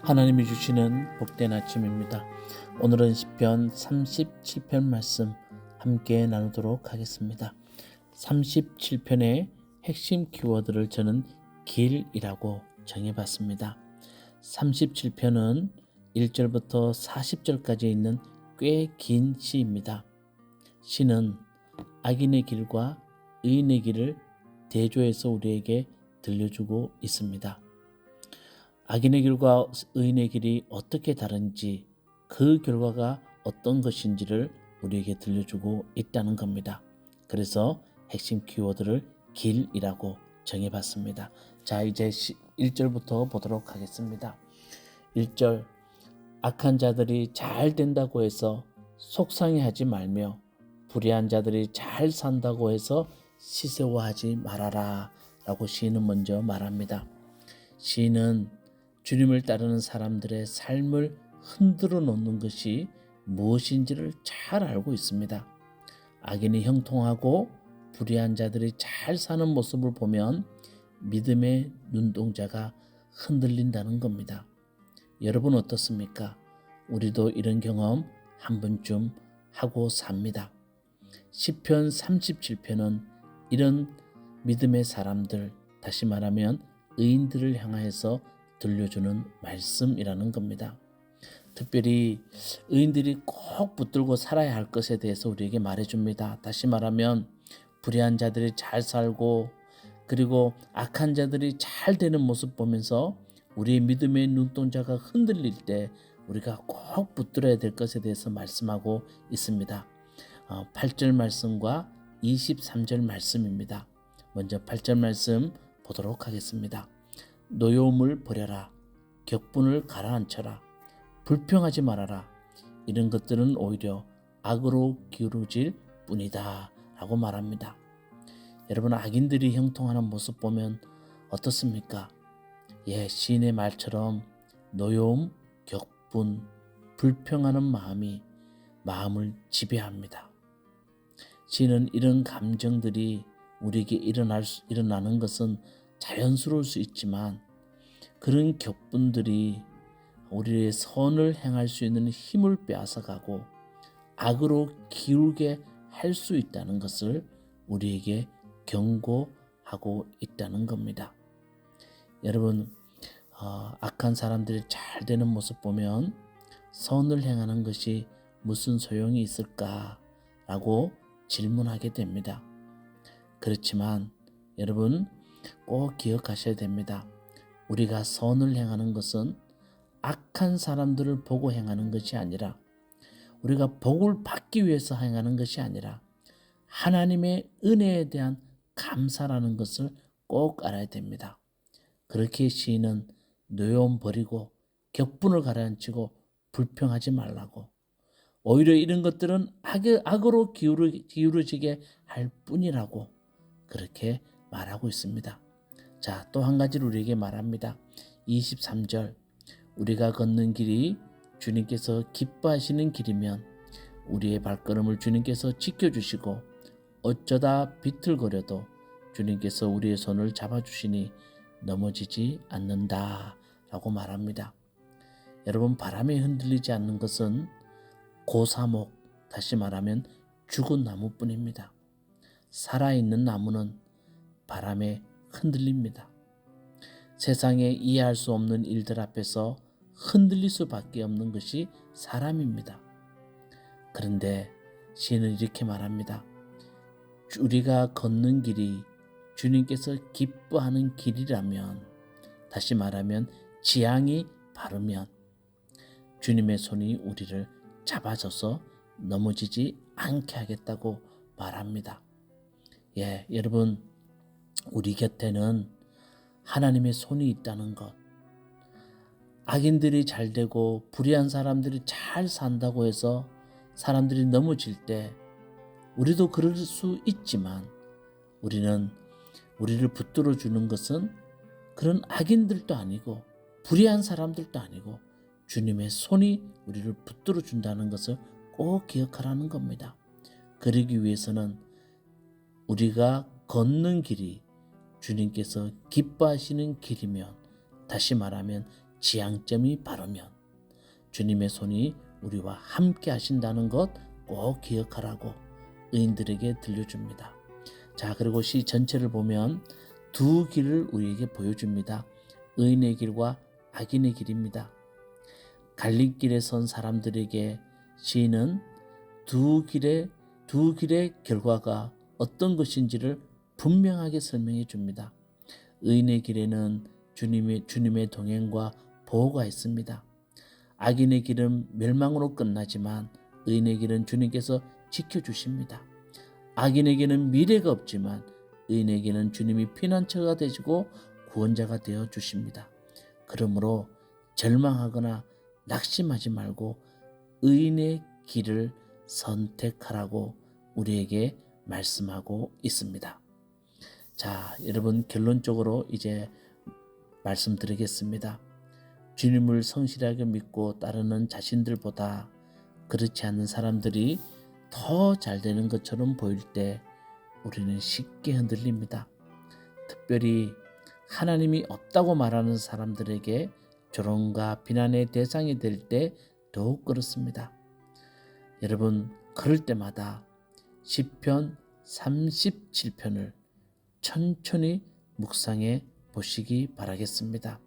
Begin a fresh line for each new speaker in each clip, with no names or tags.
하나님이 주시는 복된 아침입니다. 오늘은 시편 37편 말씀 함께 나누도록 하겠습니다. 37편의 핵심 키워드를 저는 길이라고 정해봤습니다. 37편은 1절부터 40절까지 있는 꽤 긴 시입니다. 시는 악인의 길과 의인의 길을 대조해서 우리에게 들려주고 있습니다. 악인의 길과 의인의 길이 어떻게 다른지, 그 결과가 어떤 것인지를 우리에게 들려주고 있다는 겁니다. 그래서 핵심 키워드를 길이라고 정해봤습니다. 자, 이제 1절부터 보도록 하겠습니다. 1절, 악한 자들이 잘 된다고 해서 속상해하지 말며 불의한 자들이 잘 산다고 해서 시세워하지 말아라 라고 시인은 먼저 말합니다. 시인은 주님을 따르는 사람들의 삶을 흔들어 놓는 것이 무엇인지를 잘 알고 있습니다. 악인이 형통하고 불의한 자들이 잘 사는 모습을 보면 믿음의 눈동자가 흔들린다는 겁니다. 여러분 어떻습니까? 우리도 이런 경험 한 번쯤 하고 삽니다. 시편 37편은 이런 믿음의 사람들, 다시 말하면 의인들을 향하여서 들려주는 말씀이라는 겁니다. 특별히 의인들이 꼭 붙들고 살아야 할 것에 대해서 우리에게 말해줍니다. 다시 말하면 불의한 자들이 잘 살고 그리고 악한 자들이 잘 되는 모습 보면서 우리의 믿음의 눈동자가 흔들릴 때 우리가 꼭 붙들어야 될 것에 대해서 말씀하고 있습니다. 8절 말씀과 23절 말씀입니다. 먼저 8절 말씀 보도록 하겠습니다. 노여움을 버려라. 격분을 가라앉혀라. 불평하지 말아라. 이런 것들은 오히려 악으로 기울어질 뿐이다 라고 말합니다. 여러분, 악인들이 형통하는 모습 보면 어떻습니까? 시인의 말처럼 노여움, 격분, 불평하는 마음이 마음을 지배합니다. 시인은 이런 감정들이 우리에게 일어나는 것은 자연스러울 수 있지만 그런 격분들이 우리의 선을 행할 수 있는 힘을 빼앗아가고 악으로 기울게 할 수 있다는 것을 우리에게 경고하고 있다는 겁니다. 여러분, 악한 사람들이 잘 되는 모습 보면 선을 행하는 것이 무슨 소용이 있을까라고 질문하게 됩니다. 그렇지만 여러분 꼭 기억하셔야 됩니다. 우리가 선을 행하는 것은 악한 사람들을 보고 행하는 것이 아니라 우리가 복을 받기 위해서 행하는 것이 아니라 하나님의 은혜에 대한 감사라는 것을 꼭 알아야 됩니다. 그렇게 시인은 노여움 버리고 격분을 가라앉히고 불평하지 말라고, 오히려 이런 것들은 악으로 기울어지게 할 뿐이라고 그렇게 말하고 있습니다. 자, 또 한 가지를 우리에게 말합니다. 23절, 우리가 걷는 길이 주님께서 기뻐하시는 길이면 우리의 발걸음을 주님께서 지켜주시고 어쩌다 비틀거려도 주님께서 우리의 손을 잡아주시니 넘어지지 않는다 라고 말합니다. 여러분, 바람에 흔들리지 않는 것은 고사목, 다시 말하면 죽은 나무뿐입니다. 살아있는 나무는 바람에 흔들립니다. 세상에 이해할 수 없는 일들 앞에서 흔들릴 수밖에 없는 것이 사람입니다. 그런데 시인은 이렇게 말합니다. 우리가 걷는 길이 주님께서 기뻐하는 길이라면, 다시 말하면 지향이 바르면 주님의 손이 우리를 잡아줘서 넘어지지 않게 하겠다고 말합니다. 여러분, 우리 곁에는 하나님의 손이 있다는 것, 악인들이 잘 되고 불의한 사람들이 잘 산다고 해서 사람들이 넘어질 때 우리도 그럴 수 있지만 우리는 우리를 붙들어 주는 것은 그런 악인들도 아니고 불의한 사람들도 아니고 주님의 손이 우리를 붙들어 준다는 것을 꼭 기억하라는 겁니다. 그러기 위해서는 우리가 걷는 길이 주님께서 기뻐하시는 길이면, 다시 말하면 지향점이 바르면 주님의 손이 우리와 함께 하신다는 것 꼭 기억하라고 의인들에게 들려줍니다. 자, 그리고 시 전체를 보면 두 길을 우리에게 보여줍니다. 의인의 길과 악인의 길입니다. 갈림길에 선 사람들에게 시인은 두 길의 결과가 어떤 것인지를 분명하게 설명해 줍니다. 의인의 길에는 주님의 동행과 보호가 있습니다. 악인의 길은 멸망으로 끝나지만 의인의 길은 주님께서 지켜주십니다. 악인에게는 미래가 없지만 의인에게는 주님이 피난처가 되시고 구원자가 되어 주십니다. 그러므로 절망하거나 낙심하지 말고 의인의 길을 선택하라고 우리에게 말씀하고 있습니다. 자, 여러분, 결론적으로 이제 말씀드리겠습니다. 주님을 성실하게 믿고 따르는 자신들보다 그렇지 않은 사람들이 더 잘 되는 것처럼 보일 때 우리는 쉽게 흔들립니다. 특별히 하나님이 없다고 말하는 사람들에게 조롱과 비난의 대상이 될 때 더욱 그렇습니다. 여러분, 그럴 때마다 시편 37편을 천천히 묵상해 보시기 바라겠습니다.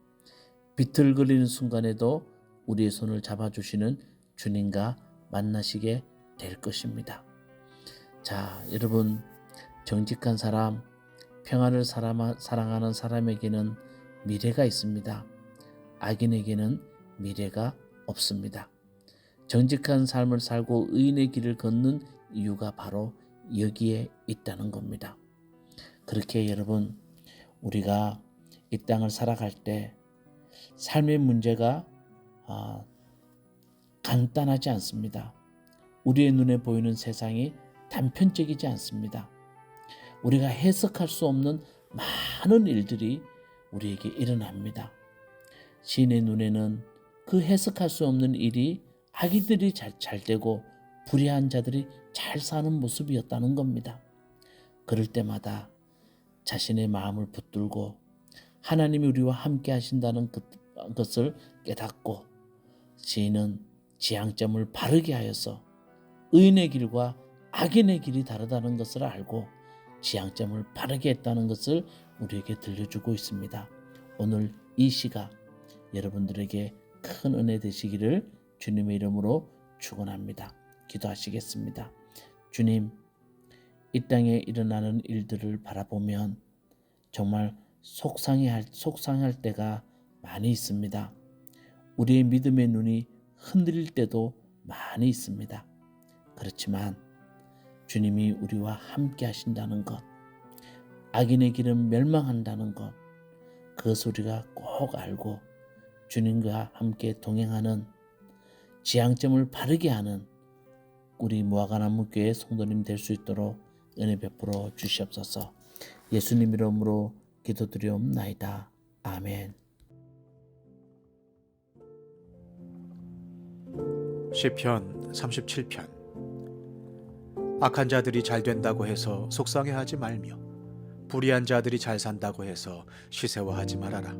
비틀거리는 순간에도 우리의 손을 잡아주시는 주님과 만나시게 될 것입니다. 자, 여러분, 정직한 사람, 평안을 사랑하는 사람에게는 미래가 있습니다. 악인에게는 미래가 없습니다. 정직한 삶을 살고 의인의 길을 걷는 이유가 바로 여기에 있다는 겁니다. 그렇게 여러분, 우리가 이 땅을 살아갈 때 삶의 문제가 간단하지 않습니다. 우리의 눈에 보이는 세상이 단편적이지 않습니다. 우리가 해석할 수 없는 많은 일들이 우리에게 일어납니다. 시인의 눈에는 그 해석할 수 없는 일이 악인들이 잘 되고 불의한 자들이 잘 사는 모습이었다는 겁니다. 그럴 때마다 자신의 마음을 붙들고 하나님이 우리와 함께 하신다는 것을 깨닫고 시인은 지향점을 바르게 하여서 의인의 길과 악인의 길이 다르다는 것을 알고 지향점을 바르게 했다는 것을 우리에게 들려주고 있습니다. 오늘 이 시가 여러분들에게 큰 은혜 되시기를 주님의 이름으로 축원합니다. 기도하시겠습니다. 주님, 이 땅에 일어나는 일들을 바라보면 정말 속상할 때가 많이 있습니다. 우리의 믿음의 눈이 흔들릴 때도 많이 있습니다. 그렇지만 주님이 우리와 함께 하신다는 것, 악인의 길은 멸망한다는 것, 그것을 우리가 꼭 알고 주님과 함께 동행하는 지향점을 바르게 하는 우리 무화과나무 교회 성도님 될 수 있도록 은혜 베풀어 주시옵소서. 예수님 이름으로 기도드리옵나이다. 아멘.
시편 37편. 악한 자들이 잘 된다고 해서 속상해하지 말며 불의한 자들이 잘 산다고 해서 시새와하지 말아라.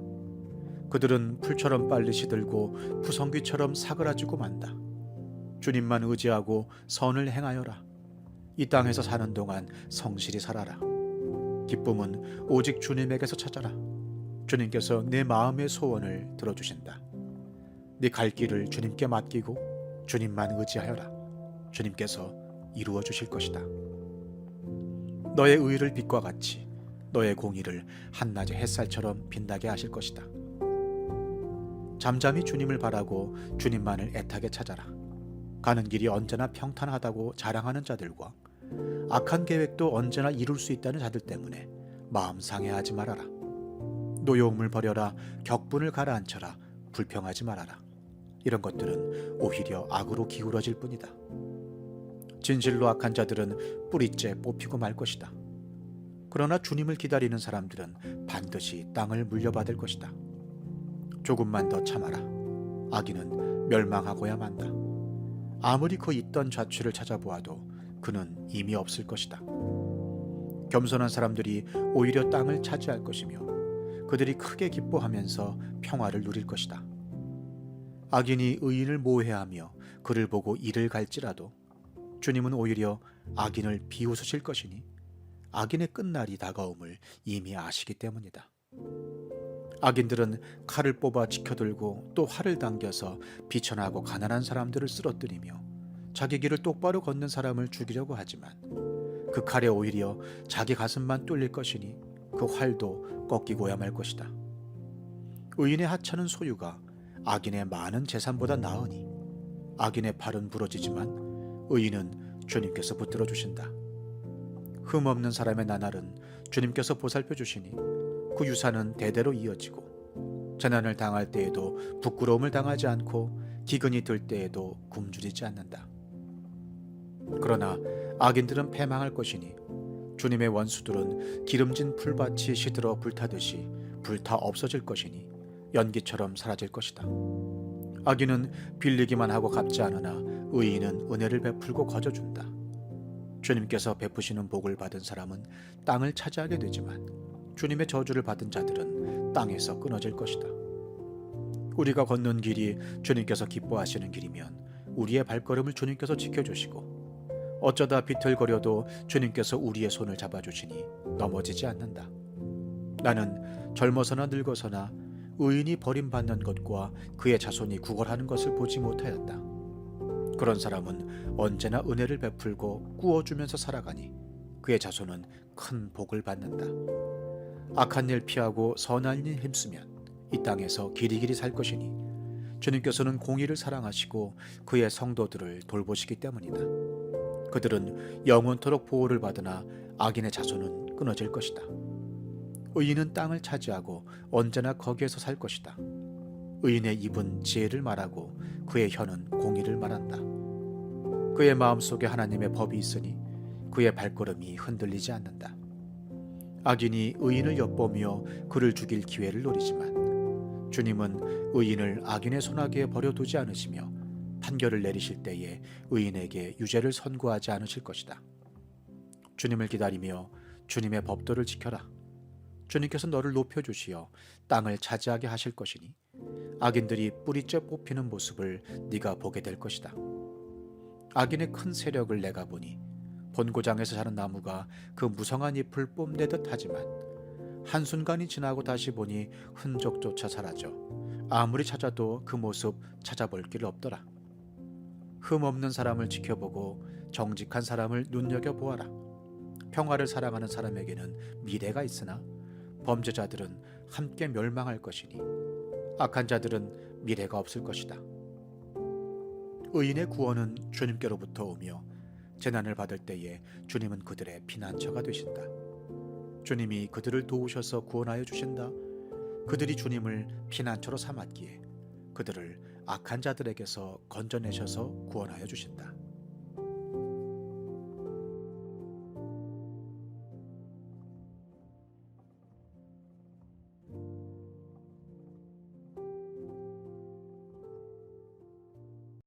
그들은 풀처럼 빨리 시들고 푸성귀처럼 사그라지고 만다. 주님만 의지하고 선을 행하여라. 이 땅에서 사는 동안 성실히 살아라. 기쁨은 오직 주님에게서 찾아라. 주님께서 내 마음의 소원을 들어주신다. 네 갈 길을 주님께 맡기고 주님만 의지하여라. 주님께서 이루어 주실 것이다. 너의 의를 빛과 같이 너의 공의를 한낮의 햇살처럼 빛나게 하실 것이다. 잠잠히 주님을 바라고 주님만을 애타게 찾아라. 가는 길이 언제나 평탄하다고 자랑하는 자들과 악한 계획도 언제나 이룰 수 있다는 자들 때문에 마음 상해하지 말아라. 노여움을 버려라. 격분을 가라앉혀라. 불평하지 말아라. 이런 것들은 오히려 악으로 기울어질 뿐이다. 진실로 악한 자들은 뿌리째 뽑히고 말 것이다. 그러나 주님을 기다리는 사람들은 반드시 땅을 물려받을 것이다. 조금만 더 참아라. 악인은 멸망하고야 만다. 아무리 그 있던 좌취를 찾아보아도 그는 이미 없을 것이다. 겸손한 사람들이 오히려 땅을 차지할 것이며 그들이 크게 기뻐하면서 평화를 누릴 것이다. 악인이 의인을 모해하며 그를 보고 이를 갈지라도 주님은 오히려 악인을 비웃으실 것이니 악인의 끝날이 다가옴을 이미 아시기 때문이다. 악인들은 칼을 뽑아 지켜들고 또 활을 당겨서 비천하고 가난한 사람들을 쓰러뜨리며 자기 길을 똑바로 걷는 사람을 죽이려고 하지만 그 칼에 오히려 자기 가슴만 뚫릴 것이니 그 활도 꺾이고야 말 것이다. 의인의 하찮은 소유가 악인의 많은 재산보다 나으니 악인의 팔은 부러지지만 의인은 주님께서 붙들어 주신다. 흠없는 사람의 나날은 주님께서 보살펴 주시니 그 유산은 대대로 이어지고 재난을 당할 때에도 부끄러움을 당하지 않고 기근이 들 때에도 굶주리지 않는다. 그러나 악인들은 패망할 것이니 주님의 원수들은 기름진 풀밭이 시들어 불타듯이 불타 없어질 것이니 연기처럼 사라질 것이다. 악인은 빌리기만 하고 갚지 않으나 의인은 은혜를 베풀고 거저준다. 주님께서 베푸시는 복을 받은 사람은 땅을 차지하게 되지만 주님의 저주를 받은 자들은 땅에서 끊어질 것이다. 우리가 걷는 길이 주님께서 기뻐하시는 길이면 우리의 발걸음을 주님께서 지켜주시고 어쩌다 비틀거려도 주님께서 우리의 손을 잡아주시니 넘어지지 않는다. 나는 젊어서나 늙어서나 의인이 버림받는 것과 그의 자손이 구걸하는 것을 보지 못하였다. 그런 사람은 언제나 은혜를 베풀고 꾸어주면서 살아가니 그의 자손은 큰 복을 받는다. 악한 일 피하고 선한 일 힘쓰면 이 땅에서 길이길이 살 것이니 주님께서는 공의를 사랑하시고 그의 성도들을 돌보시기 때문이다. 그들은 영원토록 보호를 받으나 악인의 자손은 끊어질 것이다. 의인은 땅을 차지하고 언제나 거기에서 살 것이다. 의인의 입은 지혜를 말하고 그의 혀는 공의를 말한다. 그의 마음속에 하나님의 법이 있으니 그의 발걸음이 흔들리지 않는다. 악인이 의인을 엿보며 그를 죽일 기회를 노리지만 주님은 의인을 악인의 손아귀에 버려두지 않으시며 판결을 내리실 때에 의인에게 유죄를 선고하지 않으실 것이다. 주님을 기다리며 주님의 법도를 지켜라. 주님께서 너를 높여주시어 땅을 차지하게 하실 것이니 악인들이 뿌리째 뽑히는 모습을 네가 보게 될 것이다. 악인의 큰 세력을 내가 보니 본고장에서 자란 나무가 그 무성한 잎을 뽐내듯 하지만 한순간이 지나고 다시 보니 흔적조차 사라져 아무리 찾아도 그 모습 찾아볼 길 없더라. 흠없는 사람을 지켜보고 정직한 사람을 눈여겨보아라. 평화를 사랑하는 사람에게는 미래가 있으나 범죄자들은 함께 멸망할 것이니 악한 자들은 미래가 없을 것이다. 의인의 구원은 주님께로부터 오며 재난을 받을 때에 주님은 그들의 피난처가 되신다. 주님이 그들을 도우셔서 구원하여 주신다. 그들이 주님을 피난처로 삼았기에 그들을 악한 자들에게서 건져내셔서 구원하여 주신다.